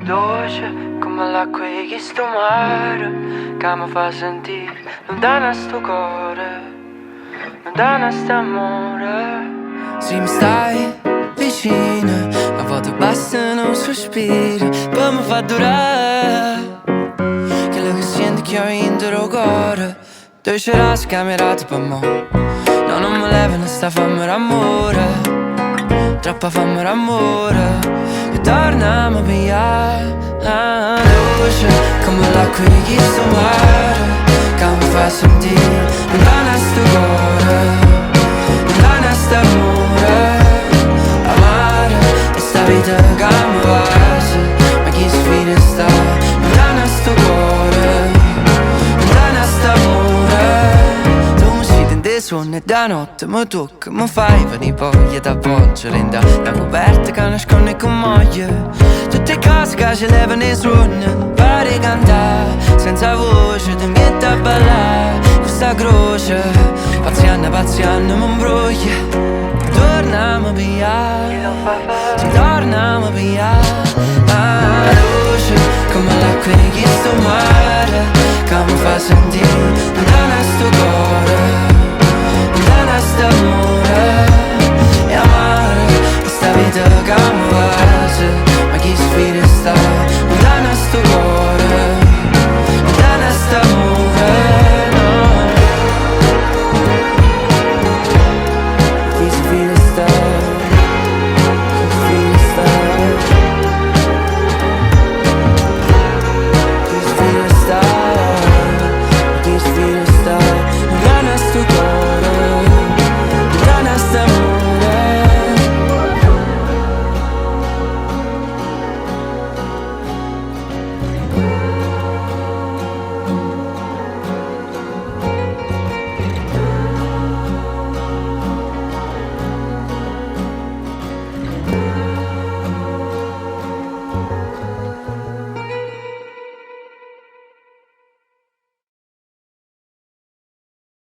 Ddoce come l'acqua di chistu mare, che mi fa sentire lontano sto cuore, lontano sto amore. Se mi stai vicino, a volte bastano un suspiro, poi mi fa durare quello che senti che ho ainto il cuore. Due cerase camerate per me, no, non mi levano sta famme d'amore. Troppa famme d'amore, e torna a piglià luce come l'acqua di chistu mare, che mi fa sentire lontano sto cuore, lontano sto amore. Amare e sta vita che mi passa, ma chi sfida sta lontano sto cuore, lontano sto amore. Suoni da notte, mi tocca, mi fai venire voglia d'avvolgere in da coperta che nasconde con moglie. Tutte cose che ci levano i suoni, pare cantare senza voce, ti metti a ballare questa croce. Paziano, paziano, mi imbroglia, torniamo a pigliare, ci torniamo a pigliare. La luce come l'acqua di chistu mare, che mi fa sentire lontano sto cuore,